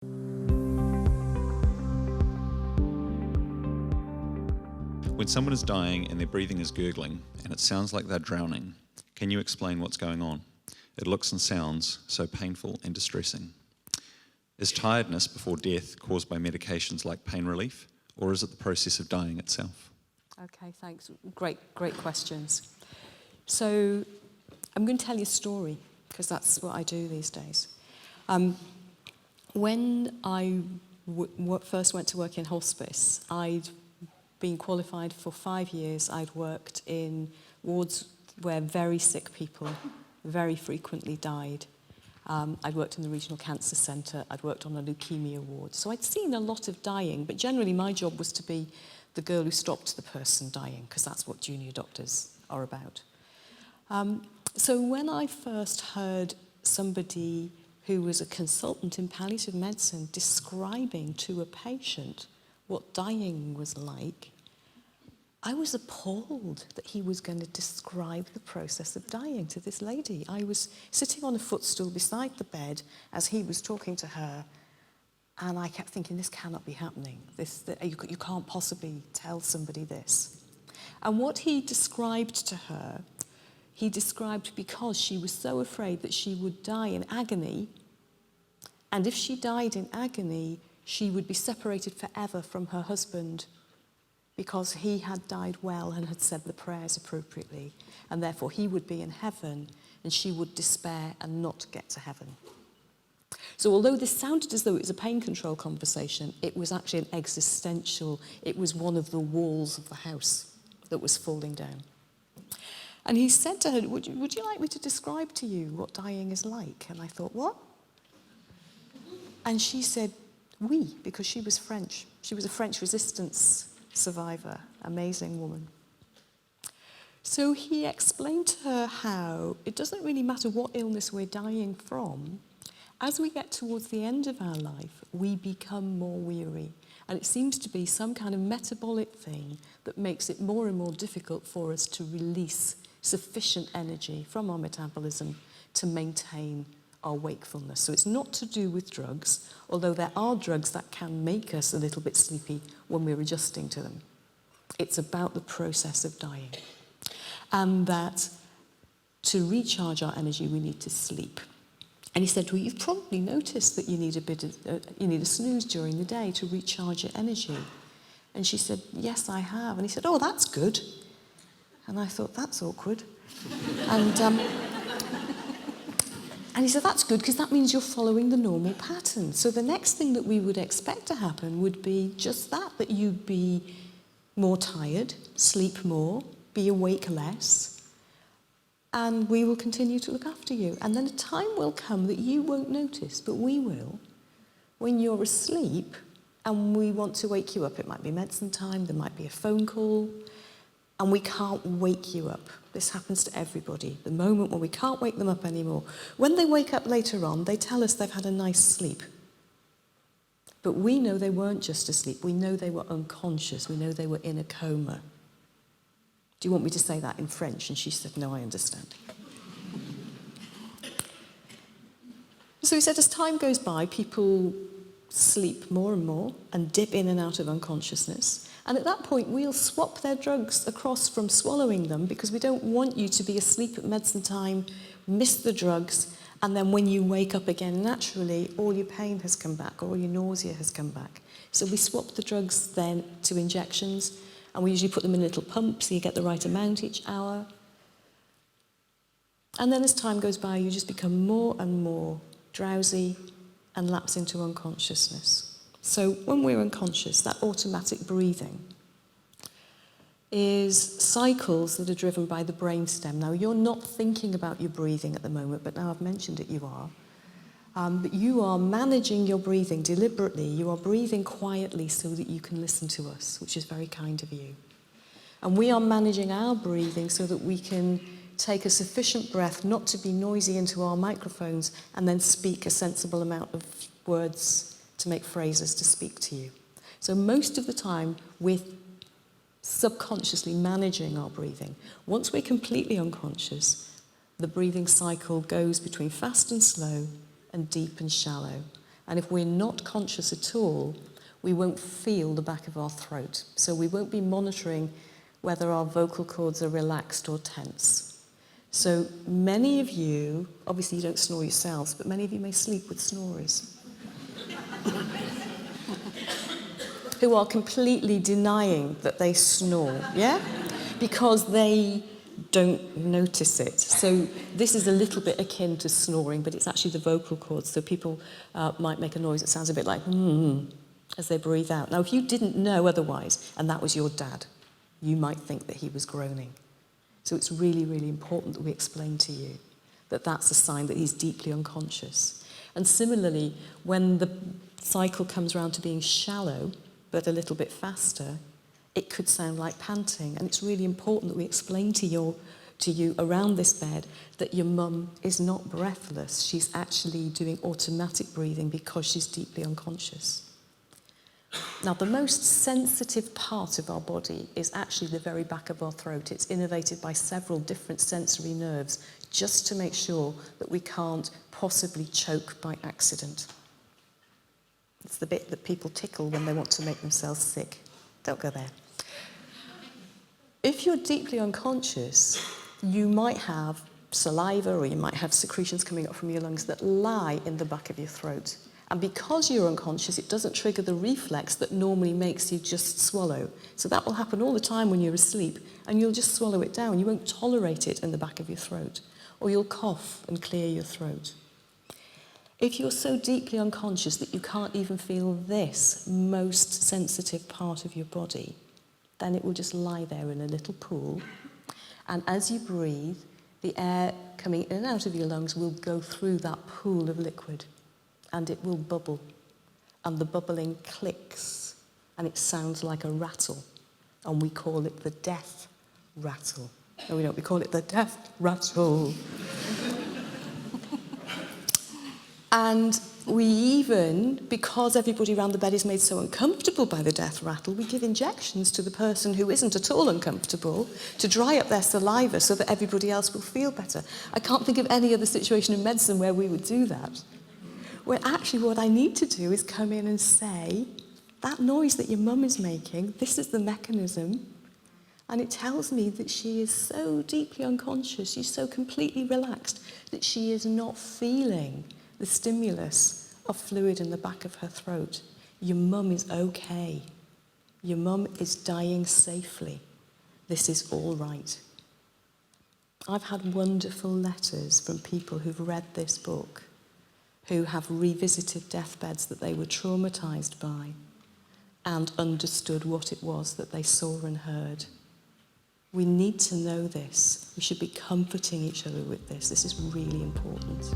When someone is dying and their breathing is gurgling and it sounds like they're drowning, can you explain what's going on? It looks and sounds so painful and distressing. Is tiredness before death caused by medications like pain relief, or is it the process of dying itself? Okay, thanks. Great questions. So I'm going to tell you a story, because that's what I do these days. When I first went to work in hospice, I'd been qualified for 5 years. I'd worked in wards where very sick people very frequently died. I'd worked in the Regional Cancer Centre. I'd worked on a leukemia ward. So I'd seen a lot of dying, but generally my job was to be the girl who stopped the person dying, because that's what junior doctors are about. So when I first heard somebody who was a consultant in palliative medicine describing to a patient what dying was like, I was appalled that he was going to describe the process of dying to this lady. I was sitting on a footstool beside the bed as he was talking to her, and I kept thinking, this cannot be happening. You can't possibly tell somebody this. And what he described to her, he described because she was so afraid that she would die in agony, and if she died in agony, she would be separated forever from her husband, because he had died well and had said the prayers appropriately, and therefore he would be in heaven and she would despair and not get to heaven. So although this sounded as though it was a pain control conversation, it was actually an existential, it was one of the walls of the house that was falling down. And he said to her, would you like me to describe to you what dying is like? And I thought, what? And she said, oui, because she was French. She was a French resistance survivor, amazing woman. So he explained to her how it doesn't really matter what illness we're dying from. As we get towards the end of our life, we become more weary. And it seems to be some kind of metabolic thing that makes it more and more difficult for us to release sufficient energy from our metabolism to maintain our wakefulness. So it's not to do with drugs, although there are drugs that can make us a little bit sleepy when we're adjusting to them. It's about the process of dying. And that to recharge our energy, we need to sleep. And he said, well, you've probably noticed that you need a snooze during the day to recharge your energy. And she said, yes, I have. And he said, oh, that's good. And I thought, that's awkward. And he said, that's good, because that means you're following the normal pattern. So the next thing that we would expect to happen would be just that you'd be more tired, sleep more, be awake less, and we will continue to look after you. And then a time will come that you won't notice, but we will, when you're asleep and we want to wake you up. It might be medicine time, there might be a phone call, and we can't wake you up. This happens to everybody. The moment when we can't wake them up anymore. When they wake up later on, they tell us they've had a nice sleep. But we know they weren't just asleep. We know they were unconscious. We know they were in a coma. Do you want me to say that in French? And she said, no, I understand. So he said, as time goes by, people sleep more and more and dip in and out of unconsciousness. And at that point, we'll swap their drugs across from swallowing them, because we don't want you to be asleep at medicine time, miss the drugs, and then when you wake up again naturally, all your pain has come back, all your nausea has come back. So we swap the drugs then to injections, and we usually put them in a little pump so you get the right amount each hour. And then as time goes by, you just become more and more drowsy and lapse into unconsciousness. So when we're unconscious, that automatic breathing is cycles that are driven by the brainstem. Now, you're not thinking about your breathing at the moment, but now I've mentioned it, you are. But you are managing your breathing deliberately. You are breathing quietly so that you can listen to us, which is very kind of you. And we are managing our breathing so that we can take a sufficient breath not to be noisy into our microphones and then speak a sensible amount of words to make phrases to speak to you. So most of the time, we're subconsciously managing our breathing. Once we're completely unconscious, the breathing cycle goes between fast and slow and deep and shallow. And if we're not conscious at all, we won't feel the back of our throat. So we won't be monitoring whether our vocal cords are relaxed or tense. So many of you, obviously you don't snore yourselves, but many of you may sleep with snorers who are completely denying that they snore, yeah? Because they don't notice it. So this is a little bit akin to snoring, but it's actually the vocal cords. So people might make a noise that sounds a bit like as they breathe out. Now, if you didn't know otherwise, and that was your dad, you might think that he was groaning. So it's really, really important that we explain to you that that's a sign that he's deeply unconscious. And similarly, when the cycle comes around to being shallow, but a little bit faster, it could sound like panting. And it's really important that we explain to you around this bed that your mum is not breathless. She's actually doing automatic breathing because she's deeply unconscious. Now, the most sensitive part of our body is actually the very back of our throat. It's innervated by several different sensory nerves just to make sure that we can't possibly choke by accident. It's the bit that people tickle when they want to make themselves sick. Don't go there. If you're deeply unconscious, you might have saliva or you might have secretions coming up from your lungs that lie in the back of your throat. And because you're unconscious, it doesn't trigger the reflex that normally makes you just swallow. So that will happen all the time when you're asleep, and you'll just swallow it down. You won't tolerate it in the back of your throat, or you'll cough and clear your throat. If you're so deeply unconscious that you can't even feel this most sensitive part of your body, then it will just lie there in a little pool. And as you breathe, the air coming in and out of your lungs will go through that pool of liquid, and it will bubble. And the bubbling clicks, and it sounds like a rattle. And we call it the death rattle. No, we don't. We call it the death rattle. And we even, because everybody around the bed is made so uncomfortable by the death rattle, we give injections to the person who isn't at all uncomfortable to dry up their saliva so that everybody else will feel better. I can't think of any other situation in medicine where we would do that. Where actually what I need to do is come in and say, that noise that your mum is making, this is the mechanism. And it tells me that she is so deeply unconscious, she's so completely relaxed, that she is not feeling the stimulus of fluid in the back of her throat. Your mum is okay. Your mum is dying safely. This is all right. I've had wonderful letters from people who've read this book, who have revisited deathbeds that they were traumatized by and understood what it was that they saw and heard. We need to know this. We should be comforting each other with this. This is really important.